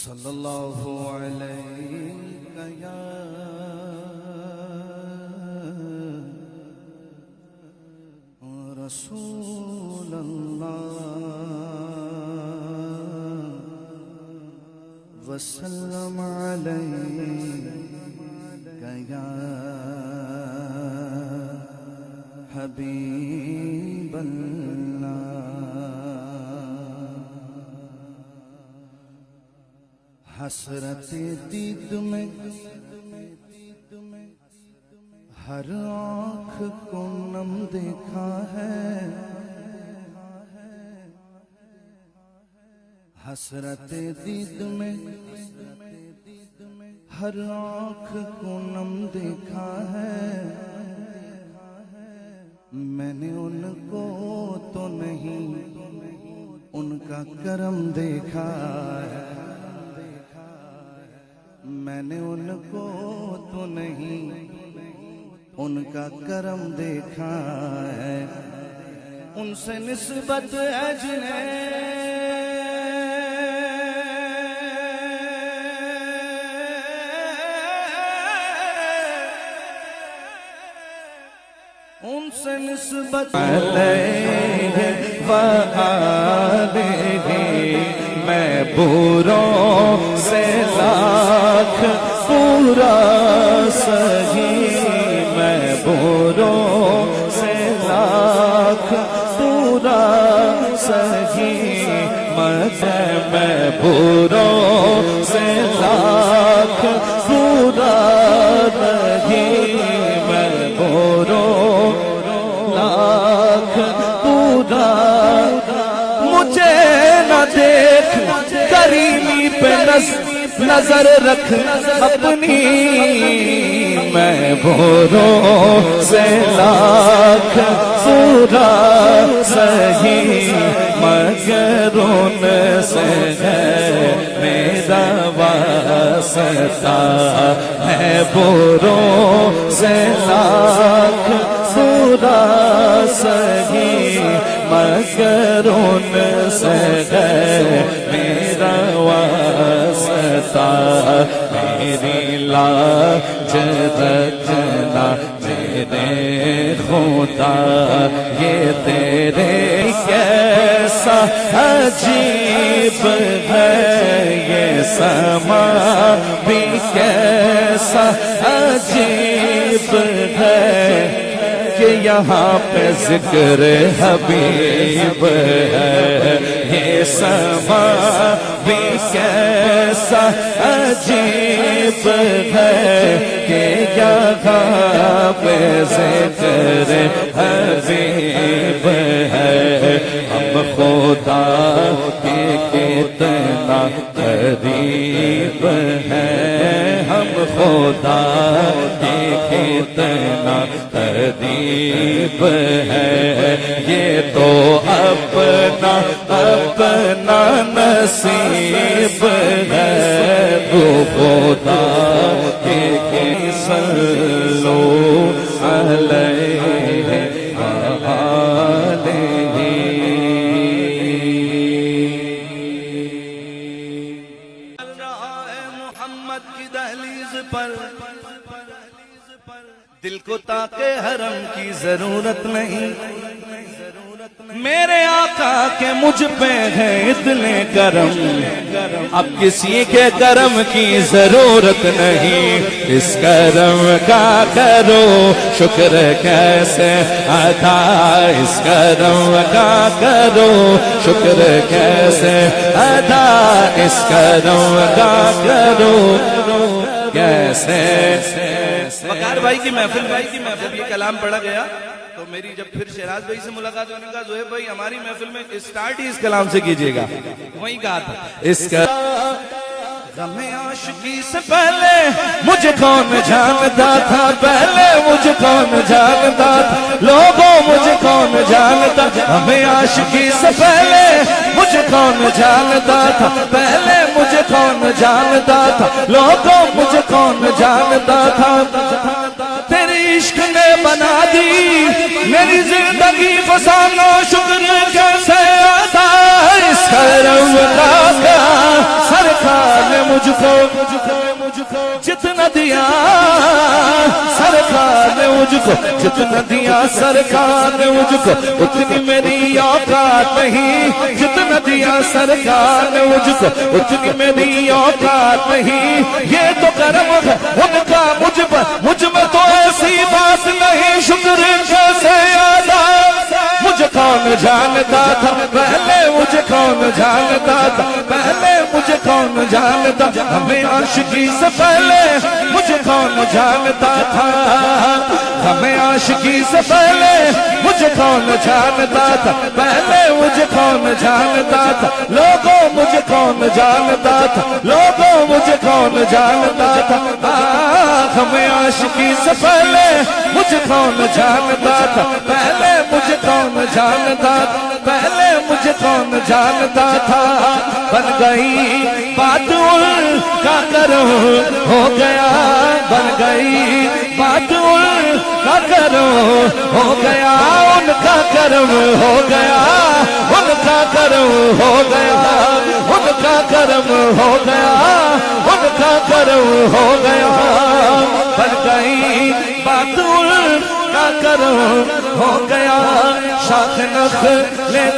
صلی اللہ علیہ یا رسول اللہ وسلم علیہ یا حبیب اللہ حسرت دید میں ہر آنکھ کو نم دیکھا ہے حسرت دید میں ہر آنکھ کو نم دیکھا ہے میں نے ان کو تو نہیں ان کا کرم دیکھا ہے میں نے ان کو تو نہیں ان کا کرم دیکھا ہے ان سے نسبت ہے جنہیں ان سے نسبت علیہ وآلہ میں بروں سے لاکھ پورا سہی میں بروں سے لاکھ پورا سہی میں بروں سے لاکھ پورا نہیں میں بروں لاکھ پورا مجھے نہ دیکھ کریمی پہ نظر رکھ اپنی میں بروں سے لاکھ پورا سہی مگر ان سے ہے میرا واسطہ ہے بروں سے لاکھ پورا سہی مگر ان سے ہے میرا واسطہ میری لاج رکھنا میرے خدا یہ تیرے کیسا عجیب ہے یہ سما بھی کیسا عجیب ہے کہ یہاں پہ ذکر حبیب ہے یہ سما بھی کیسا عجیب ہے کہ یہاں پہ ذکر حبیب ہے ہم خدا کے کتنا قریب ہیں ہم خدا کے کتنا قریب ہے یہ تو اپنا اپنا نصیب ہے تو خدا کے صلو علیہ وآلہ محمد کی دہلیز پر دل کو تاکہ حرم کی ضرورت نہیں میرے آقا کے مجھ پہ ہے اتنے کرم اب کسی کے کرم کی ضرورت نہیں اس کرم کا کرو شکر کیسے ادا اس کرم کا کرو شکر کیسے ادا اس کرم کا کرو کیسے وقار بھائی کی محفل جب یہ کلام پڑھا گیا تو میری جب پھر شہراز بھائی سے ملاقات ہونے کا زہیب بھائی ہماری محفل میں اسٹارٹ ہی اس کلام سے کیجئے گا وہیں کہا تھا اس کا غم عاشقی سے پہلے مجھے کون جانتا تھا پہلے مجھے کون جانتا تھا لوگوں مجھے کون جانتا غم عاشقی سے پہلے مجھے کون جانتا تھا پہلے مجھے کون جانتا تھا لوگوں مجھے کون جانتا تھا تیری عشق نے بنا دی میری زندگی فسانو شکر کیسے ادا اس کرم کا سرکار جتنا دیا سرکار نے مجھ کو، جتنا دیا سرکار نے مجھ کو اتنی میری اوقات نہیں، جتنا دیا سرکار نے مجھ کو اتنی میری اوقات نہیں، یہ تو کرم ہے ان کا مجھ پر، مجھ میں تو ایسی بات نہیں، شکر کیسے ادا، مجھے کون جانتا تھا پہلے، مجھے کون جانتا تھا پہلے، مجھے کون جانتا ہمیں عاشقی سے پہلے، مجھے کون جانتا تھا ہمیں عاشقی سے پہلے، مجھے کون جانتا تھا پہلے، مجھے کون جانتا تھا لوگوں، مجھے کون جانتا تھا لوگوں، مجھے کون جانتا تھا ہمیں عاشقی سے پہلے، مجھے کون جانتا تھا پہلے، مجھے کون جانتا تھا پہلے، مجھے کون جانتا تھا، بن گئی بات ان کا کرم ہو گیا، بن گئی بات ان کا کرم ہو گیا، ان کا کرم ہو گیا، ان کا کرم ہو گیا، ان کا کرم ہو گیا، ان کا کرم ہو گیا، بن گئی بات ان کا کرم ہو گیا، شاخ نخل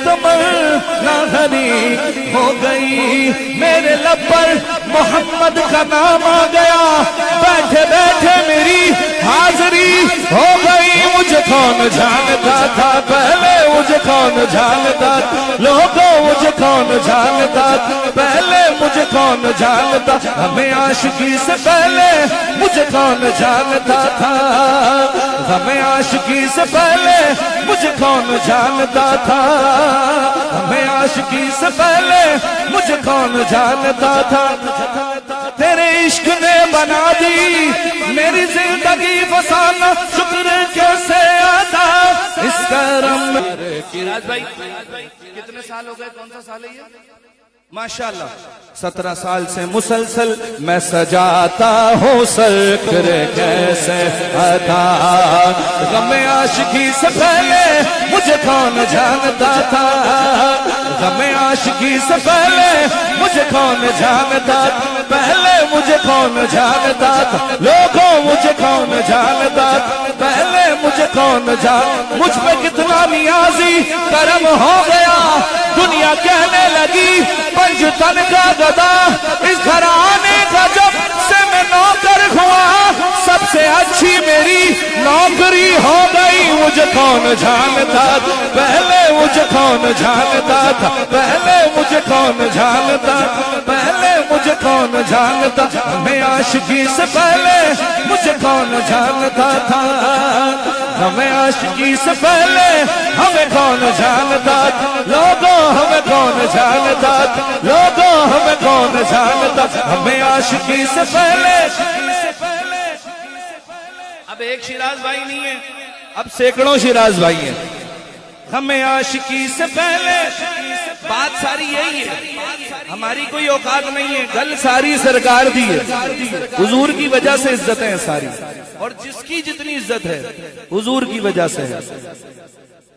تمنا ہری ہو گئی، میرے لب پر محمد کا نام آ گیا، بیٹھے بیٹھے میری حاضری ہو گئی، مجھے کون جانتا تھا پہلے، مجھے کون جانتا تھا لوگوں، مجھے کون جانتا تھا پہلے، مجھے کون جانتا ہمیں عاشقی سے پہلے، مجھے کون جانتا تھا ہمیں عاشقی سے پہلے، مجھے کون جانتا تھا ہمیں عاشقی سے پہلے، مجھے کون جانتا تھا، تیرے عشق نے بنا دی میری زندگی فسانہ، شکر کیسے ادا اس کرم۔ شیراز بھائی کتنے سال ہو گئے، کون سا سال ہے یہ؟ ماشاءاللہ 17 سال سے مسلسل میں سجاتا ہوں سرکر کیسے ادا، غم عاشقی سے پہلے مجھے کون جانتا تھا، غم عاشقی سے پہلے مجھے کون جانتا تھا، پہلے مجھے کون جانتا تھا لوگوں، مجھے کون جانتا تھا پہلے، مجھے کون جانتا، مجھ پہ کتنا نیازی کرم ہو گیا، دنیا کہنے لگی پنجتن کا گدا، اس گھرانے کا جب سے میں نوکر ہوا، سب سے اچھی میری نوکری ہو گئی، مجھے کون جانتا تھا پہلے، مجھے کون جانتا تھا پہلے، مجھے کون جانتا پہلے، مجھے کون جانتا ہمیں عاشقی سے پہلے، مجھے کون جانتا تھا ہمیں عاشقی سے پہلے، ہمیں کون جانتا تھا لوگوں، ہمیں کون جانتا تھا لوگوں، ہمیں کون جانتا ہمیں عاشقی سے پہلے۔ اب ایک شیراز بھائی نہیں ہے، اب سینکڑوں شیراز بھائی ہیں، ہمیں عاشقی سے پہلے، بات ساری یہی ہے، ہماری کوئی اوقات نہیں ہے، گل ساری سرکار دی ہے، حضور کی وجہ سے عزتیں ہیں ساری، اور جس کی جتنی عزت ہے حضور کی وجہ سے ہے۔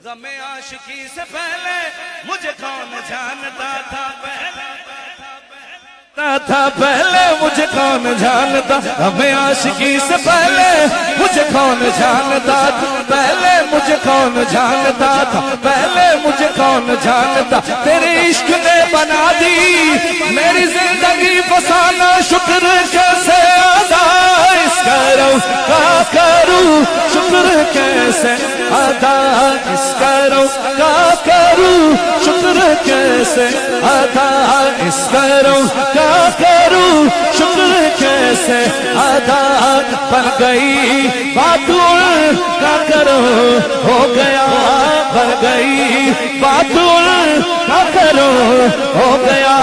غم عاشقی سے پہلے مجھے کون جانتا تھا پہلے، مجھے کون جانتا ہمیں عاشقی سے پہلے، مجھے کون جانتا تھا پہلے، مجھے کون جانتا تھا پہلے، مجھے کون جانتا، تیرے عشق نے بنا دی میری زندگی فسانہ، شکر کیسے ادا اس کروں کا کروں، شکر کیسے ادا اس کروں کا کروں، شکر کیسے ادا اس کروں کا کروں، شکر کیسے ادا، بن گئی بات ان کا کرم ہو گیا، بن گئی بات ان کا کرم ہو گیا،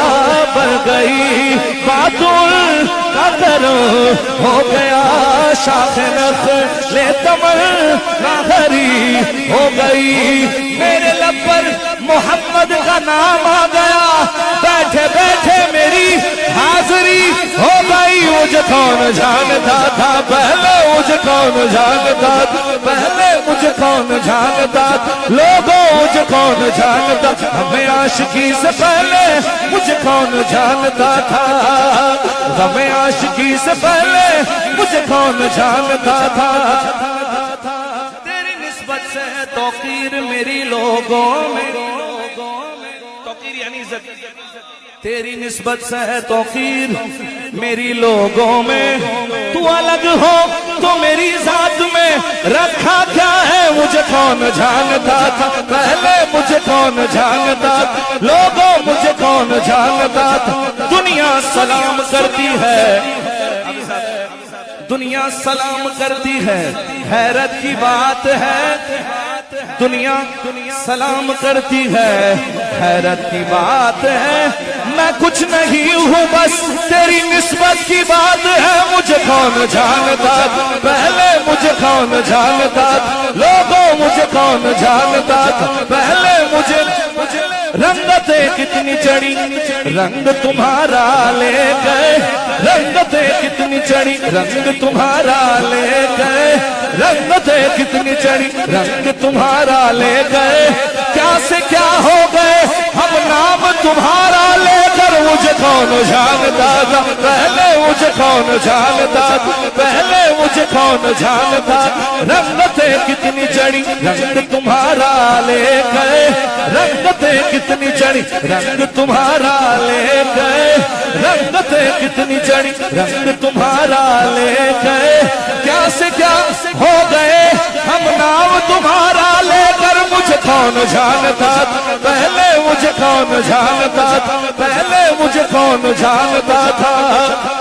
بن گئی بات ان کا کرم ہو گیا، شاخ نخل تمنا ہری ہو گئی، میرے لب پر محمد کا نام آ گیا، بیٹھے بیٹھے میری حاضری ہو گئی، مجھے کون جانتا تھا، پہلے مجھے کون جانتا تھا، پہلے مجھے کون جانتا تھا، لوگوں مجھے کون جانتا تھا، ہمیں عاشقی سے پہلے مجھے کون جانتا تھا، ہمیں عاشقی سے پہلے مجھے کون جانتا تھا۔ تیری نسبت سے ہے توقیر میری لوگوں میں، توقیر یعنی عزت، تیری نسبت سے ہے توقیر میری لوگوں میں، تو الگ ہو تو میری ذات میں رکھا کیا ہے، مجھے کون جانتا تھا، پہلے مجھے کون جانتا تھا، لوگوں مجھے کون جانتا تھا۔ دنیا سلام کرتی ہے، دنیا سلام کرتی ہے، حیرت کی بات ہے، دنیا سلام کرتی ہے، حیرت کی بات ہے، میں کچھ نہیں ہوں بس تیری نسبت کی بات ہے، مجھے کون جانتا تھا، پہلے مجھے کون جانتا تھا، لوگوں مجھے کون جانتا تھا، پہلے مجھے رنگتیں کتنی چڑھی رنگ تمہارا لے گئے، رنگتیں کتنی چڑھی رنگ تمہارا لے گئے، رنگتیں کتنی چڑھی رنگ تمہارا لے گئے، کیا سے کیا ہو گئے ہم نام تمہارا لے کر، مجھے کون جانتا تھا، پہلے مجھے کون جانتا تھا، پہلے مجھے کون جانتا تھا، رنگتیں کتنی چڑھی رنگ تمہارا لے گئے، رنگتیں کتنی چڑھی رنگ تمہارا لے گئے، رنگتیں کتنی چڑھی رنگ تمہارا لے گئے، کیا سے کیا ہو گئے ہم نام تمہارا لے کر، مجھے کون جانتا تھا، پہلے مجھے کون جانتا تھا، پہلے مجھے کون جانتا تھا۔